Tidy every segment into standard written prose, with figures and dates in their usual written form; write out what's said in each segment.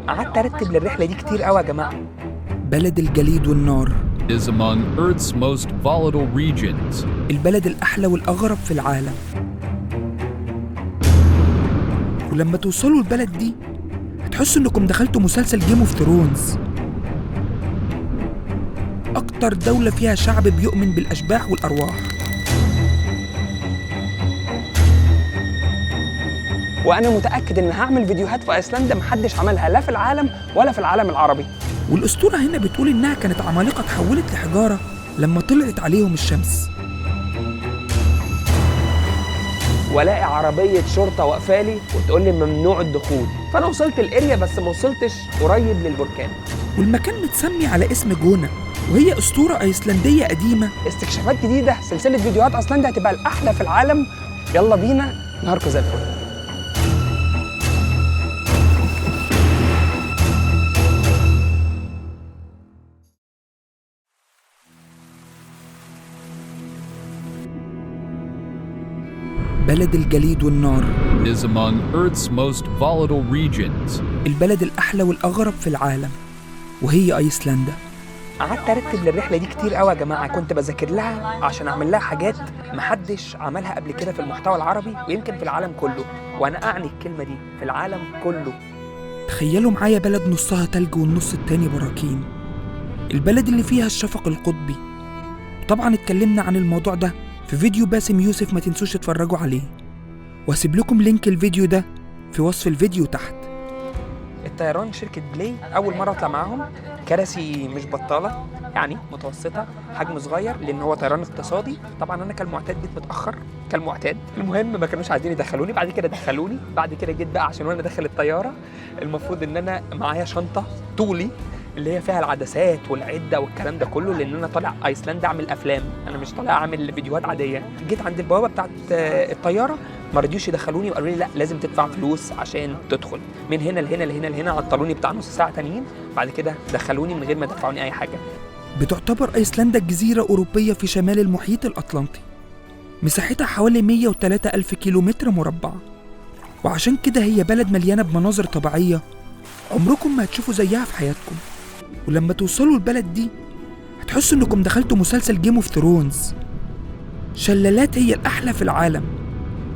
قعدت ارتب للرحله دي كتير قوي يا جماعه. بلد الجليد والنار is among Earth's most volatile regions. البلد الأحلى والأغرب في العالم. ولما توصلوا البلد دي هتحسوا إنكم دخلتوا مسلسل جيم اوف ثرونز. أكتر دولة فيها شعب بيؤمن بالأشباح والأرواح. وانا متاكد ان هعمل فيديوهات في ايسلندا محدش عملها لا في العالم ولا في العالم العربي. والأسطورة هنا بتقول إنها كانت عمالقة اتحولت لحجارة لما طلعت عليهم الشمس. والاقي عربيه شرطه واقفالي وتقول لي ممنوع الدخول، فانا وصلت الاريا بس ما وصلتش قريب للبركان. والمكان متسمي على اسم جونة، وهي أسطورة أيسلندية قديمة. استكشافات جديده، سلسله فيديوهات ايسلندا هتبقى الاحلى في العالم. يلا بينا، نهاركم زي الفل. بلد الجليد والنار is among Earth's most volatile regions. البلد الأحلى والأغرب في العالم، وهي أيسلندا. قعدت ارتب للرحله دي كتير قوي يا جماعه، كنت بذاكر لها عشان اعمل لها حاجات محدش عملها قبل كده في المحتوى العربي ويمكن في العالم كله، وانا اعني الكلمه دي في العالم كله. تخيلوا معايا بلد نصها تلج والنص التاني براكين، البلد اللي فيها الشفق القطبي. طبعا اتكلمنا عن الموضوع ده في فيديو باسم يوسف، ما تنسوش تتفرجوا عليه، وهسيب لكم لينك الفيديو ده في وصف الفيديو تحت. الطيران شركة بلاي أول مرة أطلع معاهم، كراسي مش بطالة يعني متوسطة، حجم صغير لأن هو طيران اقتصادي. طبعا أنا كالمعتاد جيت متأخر كالمعتاد، المهم ما كانوش عايزين يدخلوني، بعد كده دخلوني، بعد كده جيت بقى عشان وأنا داخل الطيارة المفروض إن أنا معايا شنطة طولي اللي هي فيها العدسات والعده والكلام ده كله، لان انا طالع ايسلندا اعمل افلام، انا مش طالع اعمل فيديوهات عاديه. جيت عند البوابه بتاعت الطياره ما رضيوش يدخلوني وقالوا لي لا لازم تدفع فلوس عشان تدخل. من هنا لهنا لهنا لهنا عطلوني بتاع نص ساعه تانيين، بعد كده دخلوني من غير ما دفعوني اي حاجه. بتعتبر ايسلندا جزيره اوروبيه في شمال المحيط الاطلنطي، مساحتها حوالي 103 ألف كيلومتر مربع، وعشان كده هي بلد مليانه بمناظر طبيعيه عمركم ما هتشوفوا زيها في حياتكم. ولما توصلوا البلد دي هتحسوا انكم دخلتوا مسلسل جيم اوف ثرونز. شلالات هي الأحلى في العالم،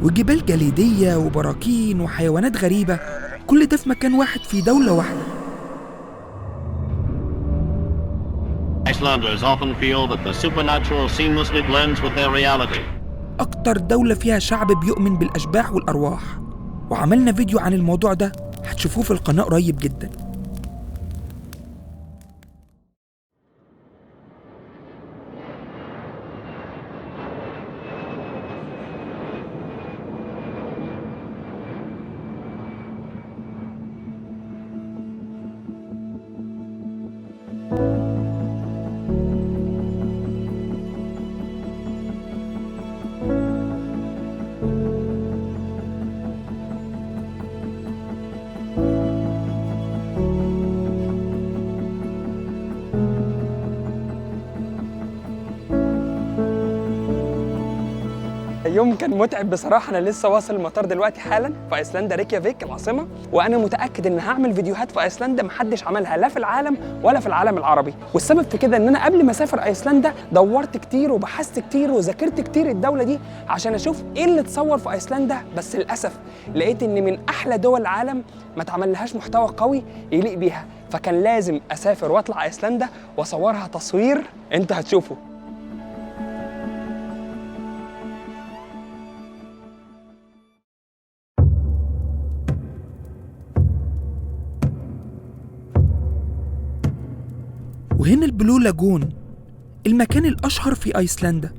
وجبال جليدية وبراكين وحيوانات غريبة، كل ده في مكان واحد في دولة واحدة. Icelanders often feel that the supernatural seamlessly blends with their reality. أكتر دولة فيها شعب بيؤمن بالأشباح والأرواح، وعملنا فيديو عن الموضوع ده هتشوفوه في القناة قريب جدا. يوم كان متعب بصراحه. انا لسه واصل المطار دلوقتي حالا في ايسلندا ريكيافيك العاصمه، وانا متاكد ان هعمل فيديوهات في ايسلندا محدش عملها لا في العالم ولا في العالم العربي. والسبب في كده ان انا قبل ما اسافر ايسلندا دورت كتير وبحثت كتير وذاكرت كتير الدوله دي عشان اشوف ايه اللي اتصور في ايسلندا، بس للاسف لقيت ان من احلى دول العالم ما اتعملهاش محتوى قوي يليق بيها، فكان لازم اسافر واطلع ايسلندا واصورها تصوير انت هتشوفه. وهنا البلو لاجون، المكان الأشهر في أيسلندا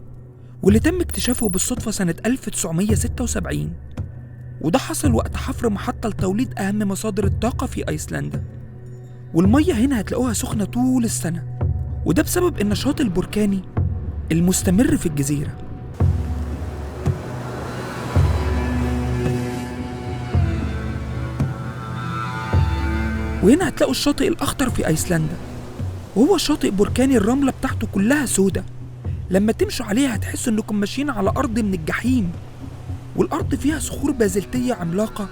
واللي تم اكتشافه بالصدفة سنة 1976، وده حصل وقت حفر محطة لتوليد أهم مصادر الطاقة في أيسلندا. والمية هنا هتلاقوها سخنة طول السنة، وده بسبب النشاط البركاني المستمر في الجزيرة. وهنا هتلاقوا الشاطئ الأخضر في أيسلندا، وهو شاطئ بركاني الرملة بتاعته كلها سودة، لما تمشوا عليها هتحسوا انكم ماشيين على أرض من الجحيم، والأرض فيها صخور بازلتية عملاقة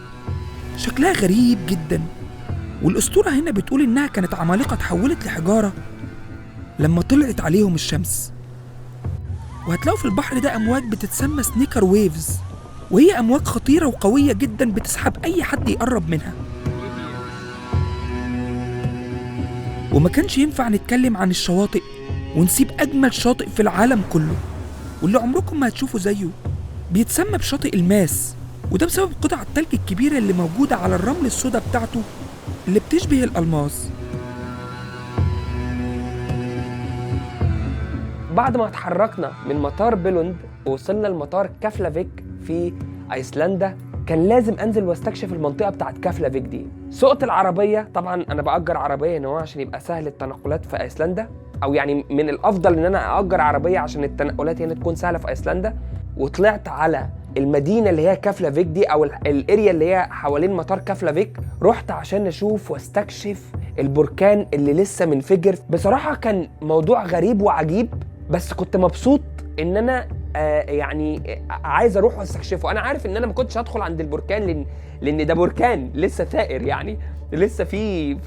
شكلها غريب جدا، والأسطورة هنا بتقول إنها كانت عمالقة اتحولت لحجارة لما طلعت عليهم الشمس. وهتلاقوا في البحر ده أمواج بتتسمى سنيكر ويفز، وهي أمواج خطيرة وقوية جدا بتسحب أي حد يقرب منها. وما كانش ينفع نتكلم عن الشواطئ ونسيب أجمل شاطئ في العالم كله واللي عمركم ما هتشوفوا زيه، بيتسمى بشاطئ الماس، وده بسبب قطع التلج الكبيرة اللي موجودة على الرمل السوداء بتاعته اللي بتشبه الألماس. بعد ما اتحركنا من مطار بيلوند ووصلنا لمطار كافلافيك في ايسلندا، كان لازم انزل واستكشف المنطقه بتاعت كافلافيك دي. سوقت العربيه، طبعا انا باجر عربيه هنا عشان يبقى سهل التنقلات في ايسلندا، او يعني من الافضل ان انا اجر عربيه عشان التنقلات هنا تكون سهله في ايسلندا. وطلعت على المدينه اللي هي كافلافيك دي، او الاريا اللي هي حوالين مطار كافلافيك. رحت عشان اشوف واستكشف البركان اللي لسه منفجر. بصراحه كان موضوع غريب وعجيب، بس كنت مبسوط ان انا يعني عايز اروح واستكشفه. انا عارف ان انا ما كنتش هدخل عند البركان لان ده بركان لسه ثائر، يعني لسه في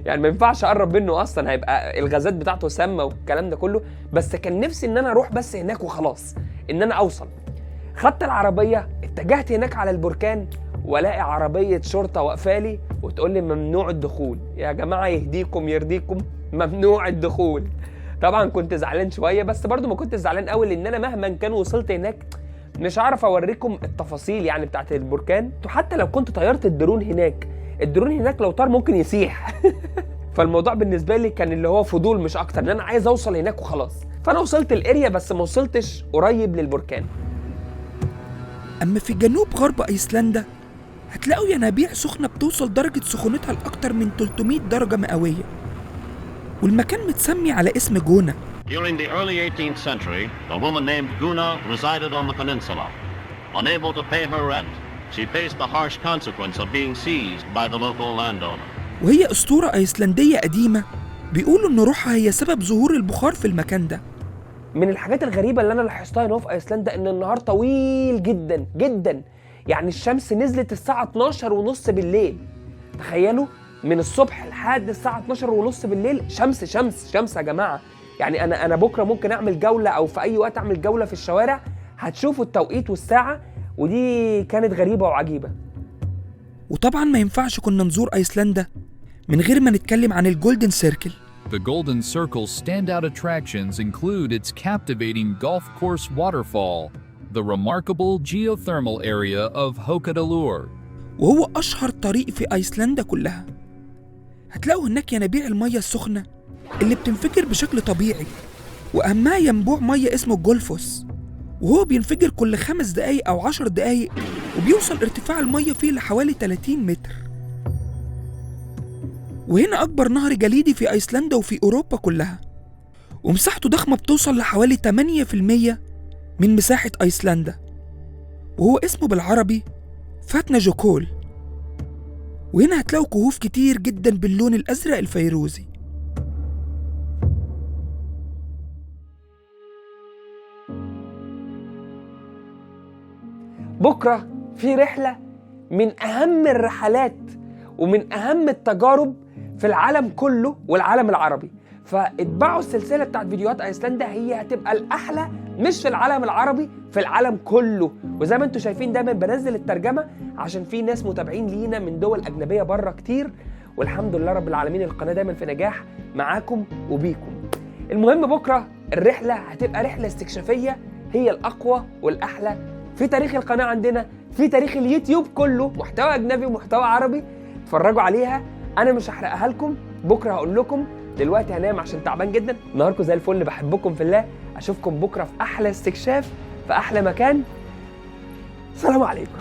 يعني ما ينفعش اقرب منه اصلا، هيبقى الغازات بتاعته سامه والكلام ده كله. بس كان نفسي ان انا اروح بس هناك وخلاص، ان انا اوصل. خدت العربيه، اتجهت هناك على البركان، والاقي عربيه شرطه واقفالي وتقول لي ممنوع الدخول. يا جماعه يهديكم يرضيكم، ممنوع الدخول. طبعا كنت زعلان شويه، بس برضو ما كنت زعلان قوي، لان انا مهما كان وصلت هناك مش عارف اوريكم التفاصيل يعني بتاعت البركان. حتى لو كنت طيرت الدرون هناك، الدرون هناك لو طار ممكن يسيح. فالموضوع بالنسبه لي كان اللي هو فضول مش اكتر، ان انا عايز اوصل هناك وخلاص. فانا وصلت الاريا بس ما وصلتش قريب للبركان. أما في جنوب غرب أيسلندا هتلاقوا ينابيع سخنة بتوصل درجة سخونتها لأكتر من 300 درجة مئوية، والمكان متسمي على اسم جونا. During the early 18th century, a woman named Guna resided on the peninsula. Unable to pay her rent, she faced the harsh consequence of being seized by the local landowner. وهي أسطورة أيسلندية قديمة بيقولوا إن روحها هي سبب ظهور البخار في المكان ده. من الحاجات الغريبة اللي أنا لاحظتها هنا في أيسلندا إن النهار طويل جدا جدا، يعني الشمس نزلت الساعة 12:30 بالليل. تخيلوا من الصبح لحد الساعة 12:30 بالليل شمس شمس شمس يا جماعة. يعني أنا بكرة ممكن أعمل جولة أو في أي وقت أعمل جولة في الشوارع، هتشوفوا التوقيت والساعة، ودي كانت غريبة وعجيبة. وطبعا ما ينفعش كنا نزور أيسلندا من غير ما نتكلم عن الجولدن سيركل. The Golden Circle's standout attractions include its captivating golf course waterfall, the remarkable geothermal area of Hokkaido, وهو أشهر طريق في أيسلندا كلها. هتلاقوا هناك ينابيع المية السخنة اللي بتنفجر بشكل طبيعي، وأهمها ينبوع مية اسمه جولفوس، وهو بينفجر كل 5 دقايق أو 10 دقايق، وبيوصل ارتفاع المية فيه لحوالي 30 متر. وهنا أكبر نهر جليدي في أيسلندا وفي أوروبا كلها، ومساحته ضخمة بتوصل لحوالي 8% من مساحة أيسلندا، وهو اسمه بالعربي فاتناجوكول. وهنا هتلاقوا كهوف كتير جدا باللون الأزرق الفيروزي. بكرة في رحلة من أهم الرحلات ومن أهم التجارب في العالم كله والعالم العربي. فاتبعوا السلسلة بتاعت فيديوهات أيسلندا، هي هتبقى الأحلى مش في العالم العربي، في العالم كله. وزي ما انتم شايفين دايما بنزل الترجمة عشان في ناس متابعين لينا من دول أجنبية بره كتير، والحمد لله رب العالمين القناة دايما في نجاح معاكم وبيكم. المهم بكرة الرحلة هتبقى رحلة استكشافية هي الأقوى والأحلى في تاريخ القناة عندنا، في تاريخ اليوتيوب كله، محتوى أجنبي ومحتوى عربي. اتفرجوا عليها، أنا مش هحرقها لكم. بكرة هقول لكم. دلوقتي هنام عشان تعبان جدا. نهاركم زي الفل، بحبكم في الله. أشوفكم بكرة في أحلى استكشاف في أحلى مكان. سلام عليكم.